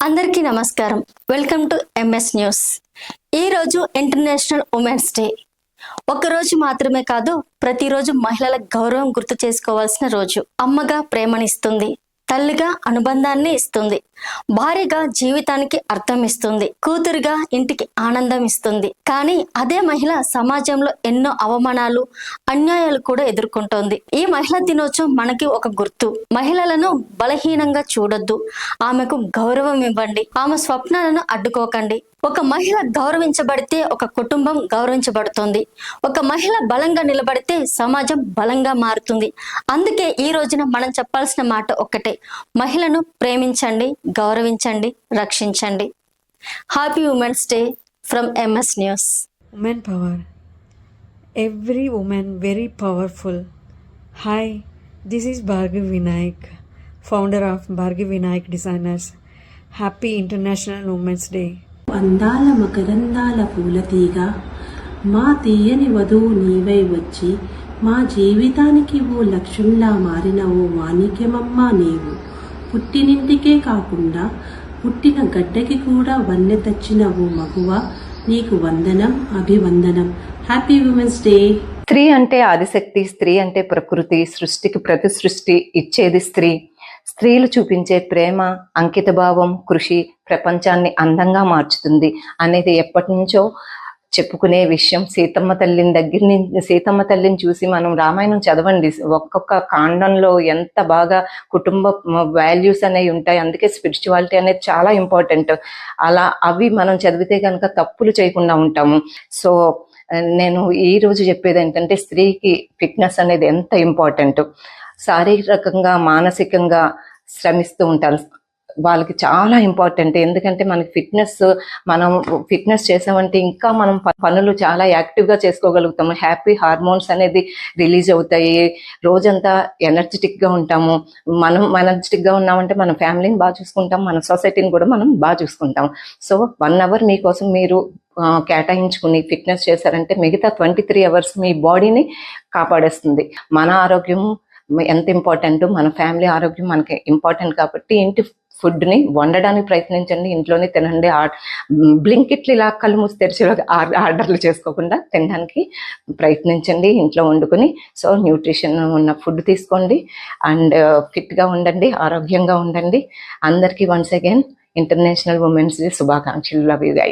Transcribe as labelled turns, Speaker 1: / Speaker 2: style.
Speaker 1: అందరికీ నమస్కారం. Welcome to MS news. ఈరోజు ఇంటర్నేషనల్ ఉమెన్స్ డే. ఒక్కరోజు మాత్రమే కాదు, ప్రతిరోజు మహిళల గౌరవం గుర్తు చేసుకోవాల్సిన రోజు. అమ్మగా ప్రేమనిస్తుంది, తల్లిగా అనుబంధాన్ని ఇస్తుంది, భార్యగా జీవితానికి అర్థం ఇస్తుంది, కూతురుగా ఇంటికి ఆనందం ఇస్తుంది. కానీ అదే మహిళ సమాజంలో ఎన్నో అవమానాలు, అన్యాయాలు కూడా ఎదుర్కొంటోంది. ఈ మహిళా దినోత్సవం మనకి ఒక గుర్తు. మహిళలను బలహీనంగా చూడొద్దు, ఆమెకు గౌరవం ఇవ్వండి, ఆమె స్వప్నాలను అడ్డుకోకండి. ఒక మహిళ గౌరవించబడితే ఒక కుటుంబం గౌరవించబడుతుంది. ఒక మహిళ బలంగా నిలబడితే సమాజం బలంగా మారుతుంది. అందుకే ఈ రోజున మనం చెప్పాల్సిన మాట ఒక్కటే: మహిళను ప్రేమించండి, గౌరవించండి, రక్షించండి. Happy women's day from MS news.
Speaker 2: Women power. Every woman very powerful. Hi, this is Bhargav Vinayak, founder of Bhargav Vinayak Designers. Happy International Women's Day.
Speaker 3: అందాల మకరందాల పూలతీగ, మా తీయని వధువు నీవై వచ్చి మా జీవితానికి ఓ లక్ష్యంలా మారిన ఓ మాణిక్యమమ్మా నీవు. పుట్టినింటికే కాకుండా పుట్టిన గడ్డకి కూడా వన్నె తెచ్చిన ఓ మగువ, నీకు వందనం, అభివందనం. Happy women's day.
Speaker 4: స్త్రీ అంటే ఆదిశక్తి, స్త్రీ అంటే ప్రకృతి, సృష్టికి ప్రతి సృష్టి ఇచ్చేది స్త్రీ. స్త్రీలు చూపించే ప్రేమ, అంకితభావం, కృషి ప్రపంచాన్ని అందంగా మార్చుతుంది అనేది ఎప్పటి నుంచో చెప్పుకునే విషయం. సీతమ్మ తల్లిని చూసి మనం రామాయణం చదవండి, ఒక్కొక్క కాండంలో ఎంత బాగా కుటుంబ వాల్యూస్ అనేవి ఉంటాయి. అందుకే స్పిరిచువాలిటీ అనేది చాలా ఇంపార్టెంట్. అలా అవి మనం చదివితే కనుక తప్పులు చేయకుండా ఉంటాము. సో నేను ఈ రోజు చెప్పేది ఏంటంటే, స్త్రీకి ఫిట్నెస్ అనేది ఎంత ఇంపార్టెంట్. శారీరకంగా మానసికంగా శ్రమిస్తూ ఉంటారు, వాళ్ళకి చాలా ఇంపార్టెంట్. ఎందుకంటే మనకి మనం ఫిట్నెస్ చేసామంటే ఇంకా మనం పనులు చాలా యాక్టివ్గా చేసుకోగలుగుతాము. హ్యాపీ హార్మోన్స్ అనేది రిలీజ్ అవుతాయి, రోజంతా ఎనర్జెటిక్గా ఉంటాము. మనం ఎనర్జెటిక్గా ఉన్నామంటే మన ఫ్యామిలీని బాగా చూసుకుంటాం, మన సొసైటీని కూడా మనం బాగా చూసుకుంటాం. సో 1 అవర్ మీకోసం మీరు కేటాయించుకుని ఫిట్నెస్ చేశారంటే మిగతా 23 అవర్స్ మీ బాడీని కాపాడేస్తుంది. మన ఆరోగ్యం ఎంత ఇంపార్టెంట్, మన ఫ్యామిలీ ఆరోగ్యం మనకి ఇంపార్టెంట్. కాబట్టి ఇంటి ఫుడ్ని వండడానికి ప్రయత్నించండి, ఇంట్లోనే తినండి. బ్లింకిట్లు ఇలా కళ్ళు మూసి తెరిచి ఆర్డర్లు చేసుకోకుండా తినడానికి ప్రయత్నించండి, ఇంట్లో వండుకొని. సో న్యూట్రిషన్ ఉన్న ఫుడ్ తీసుకోండి అండ్ ఫిట్గా ఉండండి, ఆరోగ్యంగా ఉండండి. అందరికీ once again international women's day శుభాకాంక్షలు. Love you guys.